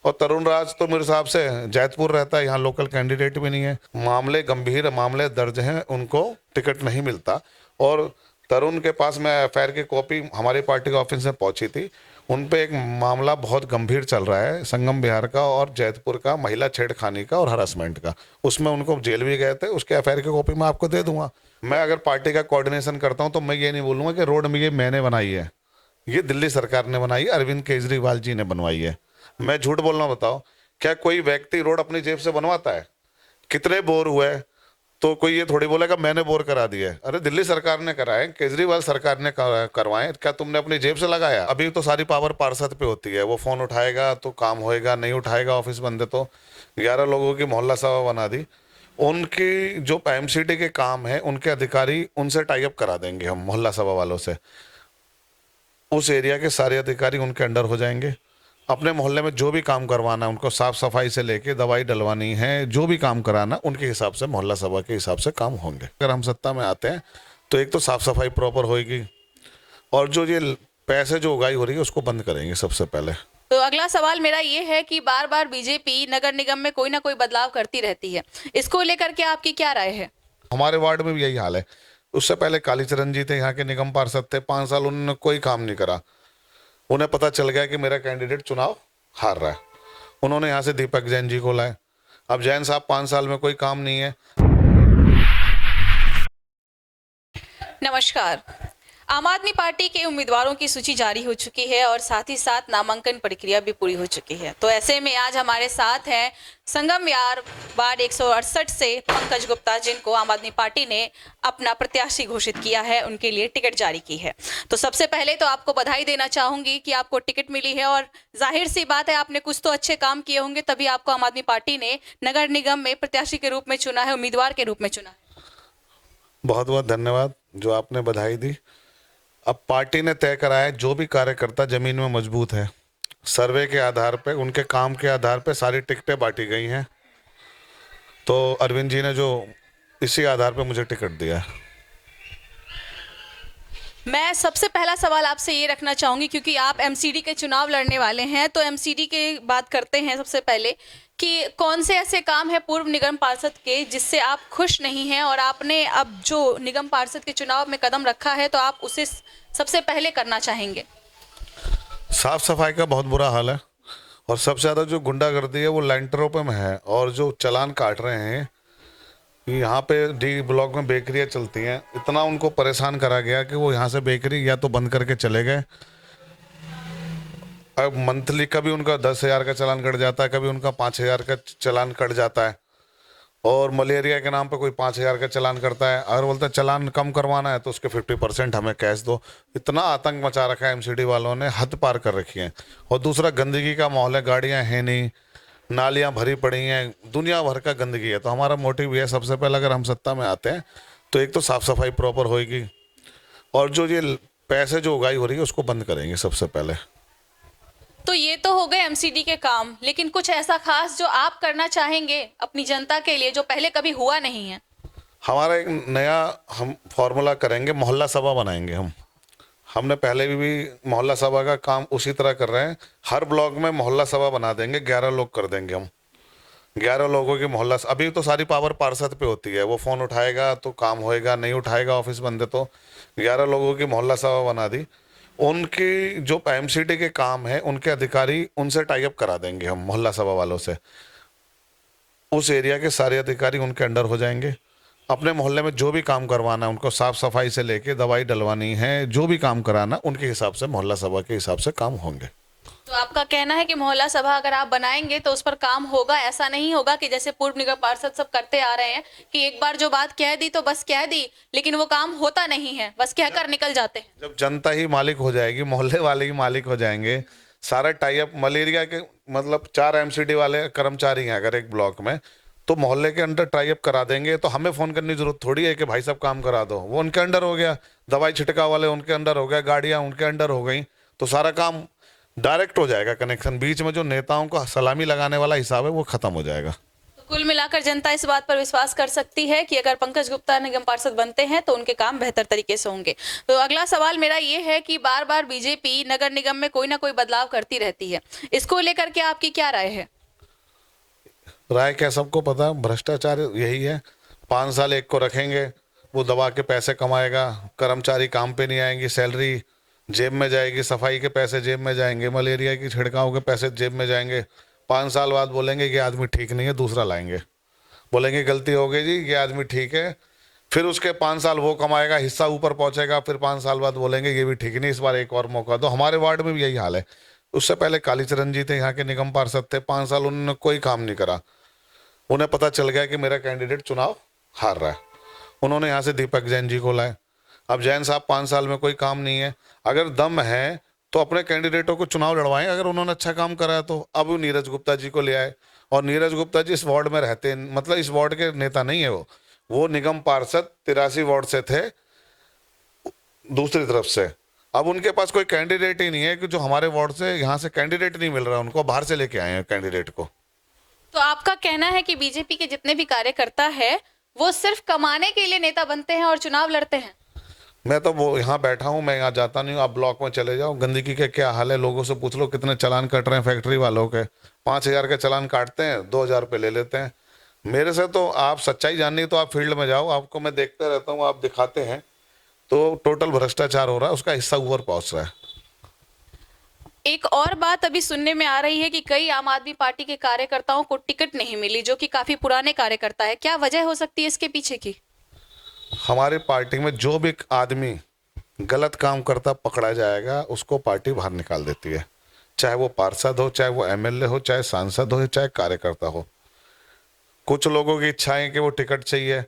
और तरुण राज तो मेरे हिसाब से जैतपुर रहता है, यहाँ लोकल कैंडिडेट भी नहीं है। मामले गंभीर मामले दर्ज हैं, उनको टिकट नहीं मिलता। और तरुण के पास मैं एफआईआर की कॉपी हमारी पार्टी के ऑफिस में पहुंची थी। उन पे एक मामला बहुत गंभीर चल रहा है, संगम विहार का और जैतपुर का, महिला छेड़खानी का और हरासमेंट का। उसमें उनको जेल भी गए थे, उसके एफआईआर की कॉपी मैं आपको दे दूंगा। मैं अगर पार्टी का कोऑर्डिनेशन करता हूं तो मैं ये नहीं बोलूंगा कि रोड में ये मैंने बनाई है, ये दिल्ली सरकार ने बनाई है, अरविंद केजरीवाल जी ने बनवाई है। मैं झूठ बोलना बताओ, क्या कोई व्यक्ति रोड अपनी जेब से बनवाता है? कितने बोर हुए तो कोई ये थोड़ी बोलेगा मैंने बोर करा दिया है। अरे दिल्ली सरकार ने कराए, केजरीवाल सरकार ने करवाए, क्या तुमने अपनी जेब से लगाया? अभी तो सारी पावर पार्षद पे होती है, वो फोन उठाएगा तो काम होएगा, नहीं उठाएगा ऑफिस बंद है। तो 11 लोगों की मोहल्ला सभा बना दी। उनकी जो एमसीडी के काम है, उनके अधिकारी, उनसे टाई अप करा देंगे हम मोहल्ला सभा वालों से। उस एरिया के सारे अधिकारी उनके अंडर हो जाएंगे। अपने मोहल्ले में जो भी काम करवाना है, उनको साफ सफाई से लेके दवाई डलवानी है, जो भी काम कराना, उनके हिसाब से मोहल्ला सभा के हिसाब से काम होंगे। अगर हम सत्ता में आते हैं तो एक तो साफ सफाई प्रॉपर होगी, और जो ये पैसे जो उगाई हो रही है उसको बंद करेंगे सबसे पहले। तो अगला सवाल मेरा ये है कि बार बार बीजेपी नगर निगम में कोई ना कोई बदलाव करती रहती है, इसको लेकर के आपकी क्या राय है? हमारे वार्ड में भी यही हाल है। उससे पहले कालीचरण जी थे, यहाँ के निगम पार्षद थे, 5 साल उन्होंने कोई काम नहीं करा। उन्हें पता चल गया कि मेरा कैंडिडेट चुनाव हार रहा है, उन्होंने यहाँ से दीपक जैन जी को लाए। अब जैन साहब 5 साल में कोई काम नहीं है। नमस्कार। आम आदमी पार्टी के उम्मीदवारों की सूची जारी हो चुकी है और साथ ही साथ नामांकन प्रक्रिया भी पूरी हो चुकी है। तो ऐसे में आज हमारे साथ हैं संगम विहार वार्ड 168 से पंकज गुप्ता, जिनको आम आदमी पार्टी ने अपना प्रत्याशी घोषित किया है, उनके लिए टिकट जारी की है। तो सबसे पहले तो आपको बधाई देना चाहूंगी कि आपको टिकट मिली है, और जाहिर सी बात है आपने कुछ तो अच्छे काम किए होंगे, तभी आपको आम आदमी पार्टी ने नगर निगम में प्रत्याशी के रूप में चुना है, उम्मीदवार के रूप में चुना है। बहुत बहुत धन्यवाद जो आपने बधाई दी। अब पार्टी ने तय करा है, जो भी कार्यकर्ता जमीन में मजबूत है, सर्वे के आधार पे, उनके काम के आधार पे सारी टिकटें बांटी गई हैं। तो अरविंद जी ने जो इसी आधार पे मुझे टिकट दिया है। मैं सबसे पहला सवाल आपसे ये रखना चाहूंगी, क्योंकि आप एमसीडी के चुनाव लड़ने वाले हैं, तो एमसीडी की बात करते हैं सबसे पहले कि कौन से ऐसे काम है पूर्व निगम पार्षद के जिससे आप खुश नहीं हैं, और आपने अब जो निगम पार्षद के चुनाव में कदम रखा है तो आप उसे सबसे पहले करना चाहेंगे? साफ सफाई का बहुत बुरा हाल है, और सबसे ज़्यादा जो गुंडागर्दी है वो लैंटरों पे में है, और जो चालान काट रहे हैं। यहाँ पे डी ब्लॉक में बेकरियाँ चलती हैं, इतना उनको परेशान करा गया कि वो यहाँ से बेकरी या तो बंद करके चले गए। अब मंथली कभी उनका 10,000 का चालान कट जाता है, कभी उनका 5,000 का चालान कट जाता है, और मलेरिया के नाम पे कोई 5,000 का चालान करता है। अगर बोलता है चालान कम करवाना है तो उसके 50% हमें कैश दो। इतना आतंक मचा रखा है एमसीडी वालों ने, हद पार कर रखी है। और दूसरा गंदगी का माहौल है, गाड़ियाँ हैं नहीं, नालियाँ भरी पड़ी हैं, दुनिया भर का गंदगी है। तो हमारा मोटिव ये है, सबसे पहले अगर हम सत्ता में आते हैं तो एक तो साफ सफाई प्रॉपर होगी, और जो ये पैसे जो उगाई हो रही है उसको बंद करेंगे सबसे पहले। तो ये तो हो गए एमसीडी के काम, लेकिन कुछ ऐसा खास जो आप करना चाहेंगे अपनी जनता के लिए जो पहले कभी हुआ नहीं है? हमारा एक नया हम फॉर्मूला करेंगे, मोहल्ला सभा बनाएंगे हम। हमने पहले भी मोहल्ला सभा का काम उसी तरह कर रहे हैं। हर ब्लॉक में मोहल्ला सभा बना देंगे, 11 लोग कर देंगे हम। 11 लोगों की मोहल्ला, अभी तो सारी पावर पार्षद पे होती है, वो फ़ोन उठाएगा तो काम होएगा, नहीं उठाएगा ऑफिस बंद है। तो 11 लोगों की मोहल्ला सभा बना दी। उनकी जो एमसीडी के काम है, उनके अधिकारी, उनसे टाई अप करा देंगे हम मोहल्ला सभा वालों से। उस एरिया के सारे अधिकारी उनके अंडर हो जाएंगे। अपने मोहल्ले में जो भी काम करवाना है, उनको साफ सफाई से लेके दवाई डलवानी है, जो भी काम कराना, उनके हिसाब से मोहल्ला सभा के हिसाब से काम होंगे। तो आपका कहना है कि मोहल्ला सभा अगर आप बनाएंगे तो उस पर काम होगा, ऐसा नहीं होगा कि जैसे पूर्व निगम पार्षद सब करते आ रहे हैं कि एक बार जो बात कह दी तो बस कह दी, लेकिन वो काम होता नहीं है, बस कहकर निकल जाते हैं। जब जनता ही मालिक हो जाएगी, मोहल्ले वाले ही मालिक हो जाएंगे, सारा टाई अप, मलेरिया के मतलब 4 एमसीडी वाले कर्मचारी हैं अगर एक ब्लॉक में, तो मोहल्ले के अंडर टाई अप करा देंगे। तो हमें फ़ोन करने की जरूरत थोड़ी है कि भाई साहब काम करा दो, वो उनके अंडर हो गया। दवाई छिड़काव वाले उनके अंडर हो गया, गाड़ियाँ उनके अंडर हो गई, तो सारा काम डायरेक्ट हो जाएगा। कनेक्शन बीच में जो नेताओं को सलामी लगाने वाला हिसाब है वो खत्म हो जाएगा। तो कुल मिलाकर जनता इस बात पर विश्वास कर सकती है कि अगर पंकज गुप्ता निगम पार्षद बनते हैं तो उनके काम बेहतर तरीके से होंगे। तो अगला सवाल मेरा ये है कि बार बार बीजेपी नगर निगम में कोई ना कोई बदलाव करती रहती है, इसको लेकर के आपकी क्या राय है? राय क्या सबको पता, भ्रष्टाचार यही है। 5 साल एक को रखेंगे, वो दबा के पैसे कमाएगा, कर्मचारी काम पे नहीं आएंगे, सैलरी जेब में जाएगी, सफाई के पैसे जेब में जाएंगे, मलेरिया की छिड़काव के पैसे जेब में जाएंगे। 5 साल बाद बोलेंगे कि आदमी ठीक नहीं है, दूसरा लाएंगे। बोलेंगे गलती हो गई जी, ये आदमी ठीक है। फिर उसके 5 साल वो कमाएगा, हिस्सा ऊपर पहुंचेगा, फिर 5 साल बाद बोलेंगे ये भी ठीक नहीं, इस बार एक और मौका दो। हमारे वार्ड में भी यही हाल है। उससे पहले कालीचरण जी थे, यहाँ के निगम पार्षद थे, 5 साल उन्होंने कोई काम नहीं करा। उन्हें पता चल गया कि मेरा कैंडिडेट चुनाव हार रहा है, उन्होंने यहाँ से दीपक जैन जी को लाए। अब जैन साहब 5 साल में कोई काम नहीं है, अगर दम है तो अपने कैंडिडेटों को चुनाव लड़वाएं, अगर उन्होंने अच्छा काम करा है तो। अब वो नीरज गुप्ता जी को ले आए, और नीरज गुप्ता जी इस वार्ड में रहते हैं, मतलब इस वार्ड के नेता नहीं है वो निगम पार्षद 83 वार्ड से थे दूसरी तरफ से। अब उनके पास कोई कैंडिडेट ही नहीं है कि जो हमारे वार्ड से, यहाँ से कैंडिडेट नहीं मिल रहा उनको, बाहर से लेके आए हैं कैंडिडेट को। तो आपका कहना है कि बीजेपी के जितने भी कार्यकर्ता है वो सिर्फ कमाने के लिए नेता बनते हैं और चुनाव लड़ते हैं? मैं तो वो यहाँ बैठा हूँ, मैं यहाँ जाता नहीं हूँ। आप ब्लॉक में चले जाओ, गंदगी के क्या हाल है, लोगों से पूछ लो कितने चालान कट रहे हैं फैक्ट्री वालों के। 5,000 के चालान काटते हैं, 2,000 रुपये ले लेते हैं। मेरे से तो आप सच्चाई जाननी तो आप फील्ड में जाओ, आपको मैं देखते रहता हूँ, आप दिखाते हैं। तो टोटल भ्रष्टाचार हो रहा है, उसका हिस्सा ऊपर पहुँच रहा है। एक और बात अभी सुनने में आ रही है कि कई आम आदमी पार्टी के कार्यकर्ताओं को टिकट नहीं मिली, जो कि काफी पुराने कार्यकर्ता है। क्या वजह हो सकती है इसके पीछे की? हमारी पार्टी में जो भी आदमी गलत काम करता पकड़ा जाएगा, उसको पार्टी बाहर निकाल देती है, चाहे वो पार्षद हो, चाहे वो एमएलए हो, चाहे सांसद हो, चाहे कार्यकर्ता हो। कुछ लोगों की इच्छा है कि वो टिकट चाहिए।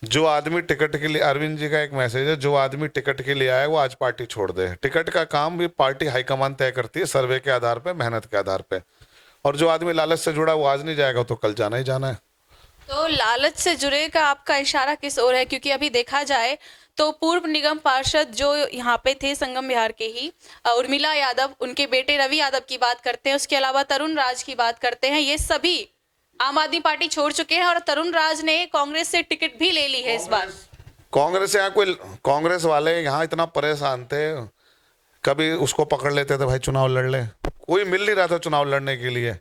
जो आदमी टिकट के लिए, अरविंद जी का एक मैसेज है, जो आदमी टिकट के लिए आया वो आज पार्टी छोड़ दे। टिकट का काम भी पार्टी हाईकमान तय करती है, सर्वे के आधार पे, मेहनत के आधार पे। और जो आदमी लालच से जुड़ा वो आज नहीं जाएगा तो कल जाना ही जाना है। तो लालच से जुड़े का आपका इशारा किस ओर है? क्योंकि अभी देखा जाए तो पूर्व निगम पार्षद जो यहाँ पे थे संगम विहार के ही, उर्मिला यादव, उनके बेटे रवि यादव की बात करते हैं, उसके अलावा तरुण राज की बात करते हैं, ये सभी आम आदमी पार्टी छोड़ चुके हैं और तरुण राज ने कांग्रेस से टिकट भी ले ली है इस बार। कांग्रेस यहाँ कोई, कांग्रेस वाले यहाँ इतना परेशान थे, कभी उसको पकड़ लेते थे, भाई चुनाव लड़ ले, कोई मिल नहीं रहा था चुनाव लड़ने के लिए।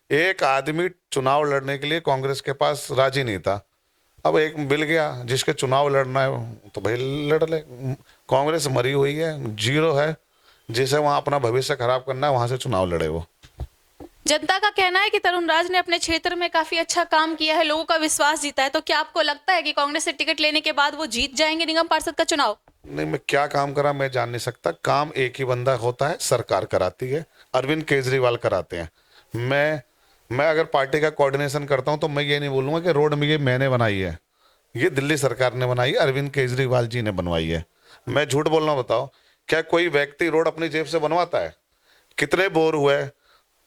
एक आदमी चुनाव लड़ने के लिए कांग्रेस के पास राजी नहीं था। अब एक मिल गया जिसके चुनाव लड़ना है तो भाई लड़ ले। कांग्रेस मरी हुई है, जीरो है, जिसे वहाँ अपना भविष्य खराब करना है वहाँ से चुनाव लड़े वो। जनता का कहना है कि तरुण राज ने अपने क्षेत्र में काफी अच्छा काम किया है, लोगों का विश्वास जीता है। तो क्या आपको लगता है कि कांग्रेस से टिकट लेने के बाद वो जीत जाएंगे निगम पार्षद का चुनाव? नहीं, मैं क्या काम करा मैं जान नहीं सकता। काम एक ही बंदा होता है, सरकार कराती है, अरविंद केजरीवाल कराते हैं। मैं अगर पार्टी का कोऑर्डिनेशन करता हूं तो मैं ये नहीं बोलूँगा कि रोड में ये मैंने बनाई है, ये दिल्ली सरकार ने बनाई है, अरविंद केजरीवाल जी ने बनवाई है। मैं झूठ बोल रहा हूं? बताओ, क्या कोई व्यक्ति रोड अपनी जेब से बनवाता है? कितने बोर हुए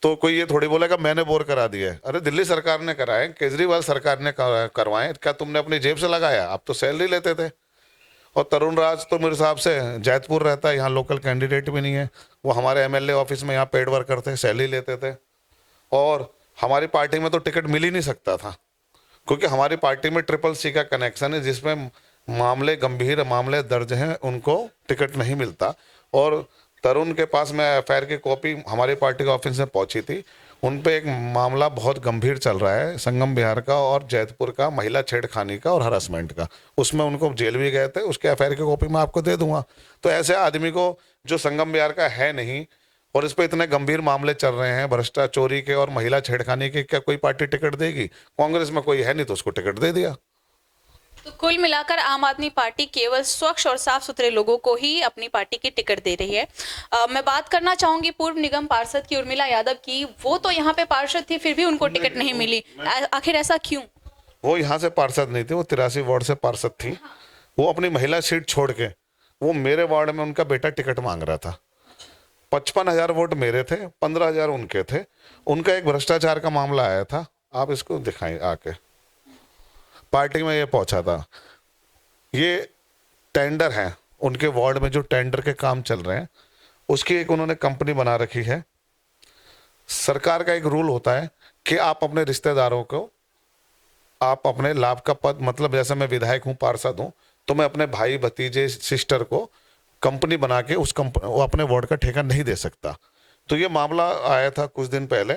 तो कोई ये थोड़ी बोलेगा मैंने बोर करा दिया है। अरे दिल्ली सरकार ने कराए, केजरीवाल सरकार ने करवाए, क्या तुमने अपनी जेब से लगाया? आप तो सैलरी लेते थे। और तरुण राज तो मेरे हिसाब से जैतपुर रहता है, यहाँ लोकल कैंडिडेट भी नहीं है। वो हमारे एमएलए ऑफिस में यहाँ पेड वर्कर थे, सैलरी लेते थे। और हमारी पार्टी में तो टिकट मिल ही नहीं सकता था, क्योंकि हमारी पार्टी में CCC का कनेक्शन है, जिसमें मामले, गंभीर मामले दर्ज हैं, उनको टिकट नहीं मिलता। और तरुण के पास मैं एफआईआर की कॉपी हमारी पार्टी के ऑफिस में पहुंची थी, उन पे एक मामला बहुत गंभीर चल रहा है, संगम विहार का और जैतपुर का, महिला छेड़खानी का और हरासमेंट का। उसमें उनको जेल भी गए थे, उसके एफआईआर की कॉपी मैं आपको दे दूंगा। तो ऐसे आदमी को जो संगम विहार का है नहीं और इस पे इतने गंभीर मामले चल रहे हैं भ्रष्टाचार, चोरी के और महिला छेड़खानी के, क्या कोई पार्टी टिकट देगी? कांग्रेस में कोई है नहीं तो उसको टिकट दे दिया। तो कुल मिलाकर आम आदमी पार्टी केवल स्वच्छ और साफ सुथरे लोगों को ही अपनी पार्टी की टिकट दे रही है। मैं बात करना चाहूंगी पूर्व निगम पार्षद की, उर्मिला यादव की। वो तो यहाँ पे पार्षद थी, फिर भी उनको टिकट नहीं मिली, आखिर ऐसा क्यों? वो यहाँ से पार्षद नहीं थे, वो 83 वार्ड से पार्षद थी। वो अपनी महिला सीट छोड़ के वो मेरे वार्ड में उनका बेटा टिकट मांग रहा था। 55,000 वोट मेरे थे, 15,000 उनके थे। उनका एक भ्रष्टाचार का मामला आया था, आप इसको दिखाएं आके, पार्टी में ये पहुंचा था। ये टेंडर है, उनके वार्ड में जो टेंडर के काम चल रहे हैं उसकी एक उन्होंने कंपनी बना रखी है। सरकार का एक रूल होता है कि आप अपने रिश्तेदारों को आप अपने लाभ का पद, मतलब जैसे मैं विधायक हूँ, पार्षद हूँ, तो मैं अपने भाई भतीजे सिस्टर को कंपनी बना के उस कंपनी वो अपने वार्ड का ठेका नहीं दे सकता। तो ये मामला आया था कुछ दिन पहले,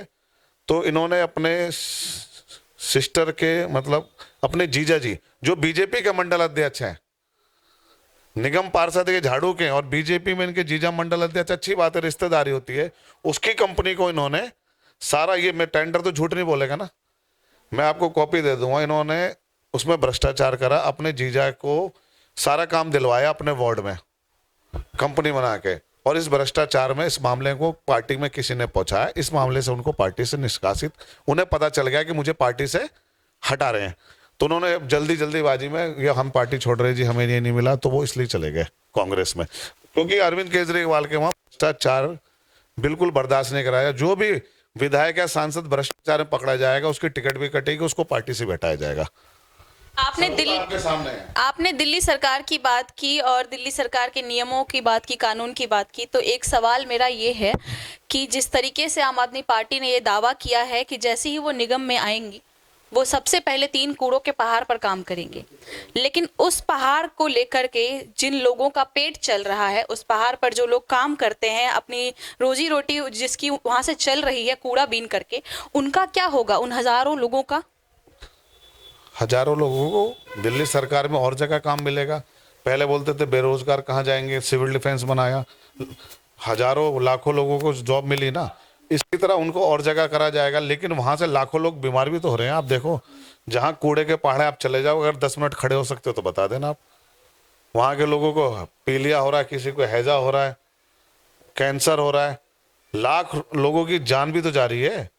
तो इन्होंने अपने सिस्टर के, मतलब अपने जीजा जी जो बीजेपी के मंडल अध्यक्ष हैं, निगम पार्षद के झाड़ू के, और बीजेपी में इनके जीजा मंडल अध्यक्ष, अच्छी बात है, रिश्तेदारी होती है, उसकी कंपनी को इन्होंने सारा, ये मैं टेंडर तो झूठ नहीं बोलेगा ना, मैं आपको कॉपी दे दूंगा, इन्होंने उसमें भ्रष्टाचार करा, अपने जीजा को सारा काम दिलवाया अपने वार्ड में कंपनी बना के, और इस भ्रष्टाचार में इस मामले को पार्टी में किसी ने पहुंचाया, इस मामले से उनको पार्टी से निष्कासित, उन्हें पता चल गया कि मुझे पार्टी से हटा रहे हैं, तो उन्होंने जल्दीबाजी में ये हम पार्टी छोड़ रहे जी, हमें ये नहीं मिला, तो वो इसलिए चले गए कांग्रेस में, क्योंकि अरविंद केजरीवाल के वहां भ्रष्टाचार बिल्कुल बर्दाश्त नहीं कराया। जो भी विधायक या सांसद भ्रष्टाचार में पकड़ा जाएगा उसकी टिकट भी कटेगी, उसको पार्टी से बैठाया जाएगा। आपके सामने है। आपने दिल्ली सरकार की बात की और दिल्ली सरकार के नियमों की बात की, कानून की बात की, तो एक सवाल मेरा ये है कि जिस तरीके से आम आदमी पार्टी ने ये दावा किया है कि जैसे ही वो निगम में आएंगी वो सबसे पहले 3 कूड़ों के पहाड़ पर काम करेंगे, लेकिन उस पहाड़ को लेकर के जिन लोगों का पेट चल रहा है, उस पहाड़ पर जो लोग काम करते हैं, अपनी रोजी रोटी जिसकी वहां से चल रही है कूड़ा बीन करके, उनका क्या होगा? उन हजारों लोगों का, हजारों लोगों को दिल्ली सरकार में और जगह काम मिलेगा। पहले बोलते थे बेरोजगार कहाँ जाएंगे, सिविल डिफेंस बनाया, हजारों लाखों लोगों को जॉब मिली ना, इसी तरह उनको और जगह करा जाएगा। लेकिन वहां से लाखों लोग बीमार भी तो हो रहे हैं। आप देखो, जहां कूड़े के पहाड़ आप चले जाओ, अगर 10 मिनट खड़े हो सकते हो तो बता देना आप। वहां के लोगों को पीलिया हो रहा है, किसी को हैजा हो रहा है, कैंसर हो रहा है, लाख लोगों की जान भी तो जा रही है।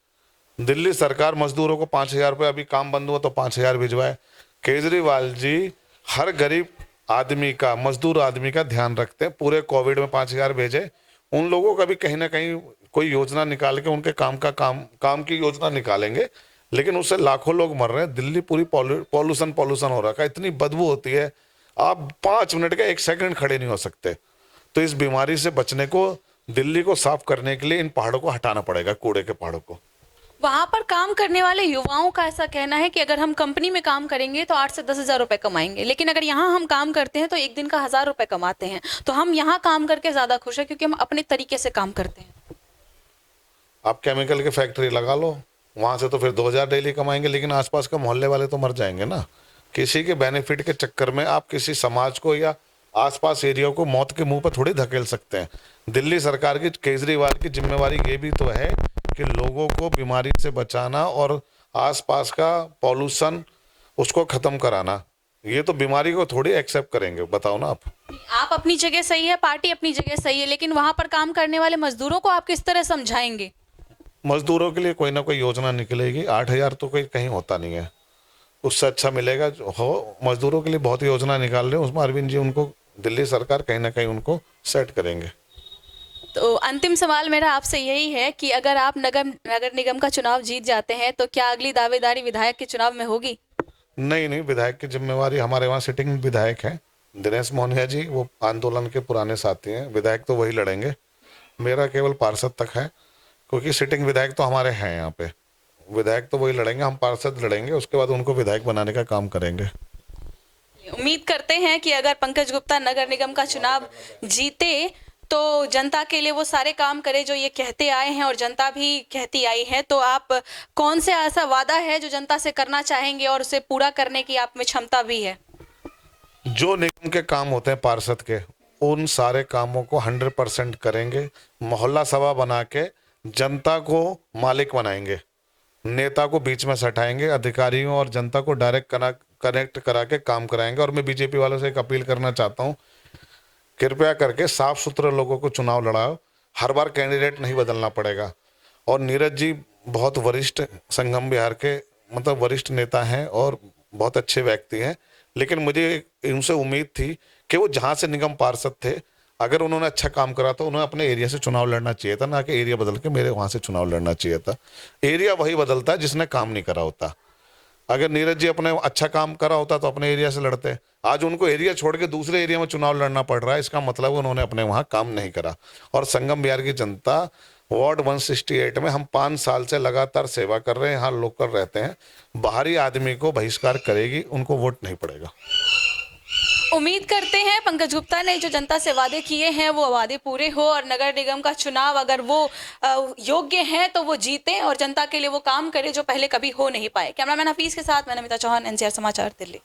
दिल्ली सरकार मजदूरों को 5,000 रुपये, अभी काम बंद हुआ तो 5,000 भिजवाए। केजरीवाल जी हर गरीब आदमी का, मजदूर आदमी का ध्यान रखते हैं। पूरे कोविड में 5,000 भेजे। उन लोगों का भी कहीं ना कहीं कोई योजना निकाल के उनके काम की योजना निकालेंगे, लेकिन उससे लाखों लोग मर रहे हैं। दिल्ली पूरी पॉल्यूशन हो रखा है, इतनी बदबू होती है, आप 5 मिनट का 1 सेकंड खड़े नहीं हो सकते। तो इस बीमारी से बचने को, दिल्ली को साफ करने के लिए इन पहाड़ों को हटाना पड़ेगा, कूड़े के पहाड़ों को। वहां पर काम करने वाले युवाओं का ऐसा कहना है कि अगर हम कंपनी में काम करेंगे तो 8 से 10 हजार रुपए कमाएंगे, लेकिन अगर यहाँ हम काम करते हैं तो एक दिन का 1,000 रुपए कमाते हैं। तो हम यहाँ काम करके ज्यादा खुश हैं क्योंकि हम अपने तरीके से काम करते हैं। आप केमिकल की फैक्ट्री लगा लो, वहां से तो फिर 2,000 डेली कमाएंगे, लेकिन आसपास के मोहल्ले वाले तो मर जाएंगे ना। किसी के बेनिफिट के चक्कर में आप किसी समाज को या आसपास एरिया को मौत के मुंह पर थोड़ी धकेल सकते हैं। दिल्ली सरकार की, केजरीवाल की जिम्मेवारी ये भी तो है कि लोगों को बीमारी से बचाना और आसपास का पॉल्यूशन उसको खत्म कराना। ये तो बीमारी को थोड़ी एक्सेप्ट करेंगे, बताओ ना आप अपनी जगह सही है, पार्टी अपनी जगह सही है, लेकिन वहां पर काम करने वाले मजदूरों को आप किस तरह समझाएंगे? मजदूरों के लिए कोई ना कोई योजना निकलेगी। 8,000 तो कोई कहीं होता नहीं है, उससे अच्छा मिलेगा जो हो। मजदूरों के लिए बहुत योजना निकाल रहे हैं, उसमें अरविंद जी उनको, दिल्ली सरकार कहीं ना कहीं उनको सेट करेंगे। तो अंतिम सवाल मेरा आपसे यही है कि अगर आप नगर निगम का चुनाव जीत जाते हैं तो क्या अगली दावेदारी विधायक के चुनाव में होगी? नहीं, विधायक की जिम्मेवारी, हमारे वहाँ सिटिंग विधायक है दिनेश मोहनिया जी, वो आंदोलन के पुराने साथी हैं। विधायक तो वही लड़ेंगे, मेरा केवल पार्षद तक है, क्योंकि सिटिंग विधायक तो हमारे हैं यहाँ पे। विधायक तो वही लड़ेंगे, हम पार्षद लड़ेंगे, उसके बाद उनको विधायक बनाने का काम करेंगे। उम्मीद करते हैं कि अगर पंकज गुप्ता नगर निगम का चुनाव जीते तो जनता के लिए वो सारे काम करे जो ये कहते आए हैं और जनता भी कहती आई है। तो आप कौन से ऐसा वादा है जो जनता से करना चाहेंगे और उसे पूरा करने की आप में क्षमता भी है? जो निगम के काम होते हैं पार्षद के, उन सारे कामों को 100% करेंगे। मोहल्ला सभा बना के जनता को मालिक बनाएंगे, नेता को बीच में सटाएंगे, अधिकारियों और जनता को डायरेक्ट कनेक्ट करा के काम कराएंगे। और मैं बीजेपी वालों से एक अपील करना चाहता हूँ, कृपया करके साफ सुथरे लोगों को चुनाव लड़ाओ, हर बार कैंडिडेट नहीं बदलना पड़ेगा। और नीरज जी बहुत वरिष्ठ संगम बिहार के, मतलब वरिष्ठ नेता हैं और बहुत अच्छे व्यक्ति हैं, लेकिन मुझे उनसे उम्मीद थी कि वो जहाँ से निगम पार्षद थे, अगर उन्होंने अच्छा काम करा तो उन्हें अपने एरिया से चुनाव लड़ना चाहिए था, ना कि एरिया बदल के मेरे वहाँ से चुनाव लड़ना चाहिए था। एरिया वही बदलता है जिसने काम नहीं करा होता। अगर नीरज जी अपने अच्छा काम करा होता तो अपने एरिया से लड़ते। आज उनको एरिया छोड़ के दूसरे एरिया में चुनाव लड़ना पड़ रहा है, इसका मतलब उन्होंने अपने वहाँ काम नहीं करा। और संगम बिहार की जनता वार्ड 168 में हम 5 साल से लगातार सेवा कर रहे हैं, यहाँ लोकल रहते हैं। बाहरी आदमी को बहिष्कार करेगी, उनको वोट नहीं पड़ेगा। उम्मीद करते हैं पंकज गुप्ता ने जो जनता से वादे किए हैं वो वादे पूरे हो और नगर निगम का चुनाव अगर वो योग्य हैं तो वो जीते और जनता के लिए वो काम करे जो पहले कभी हो नहीं पाए। कैमरामैन हफीज के साथ मैं नमिता चौहान, एनसीआर समाचार, दिल्ली।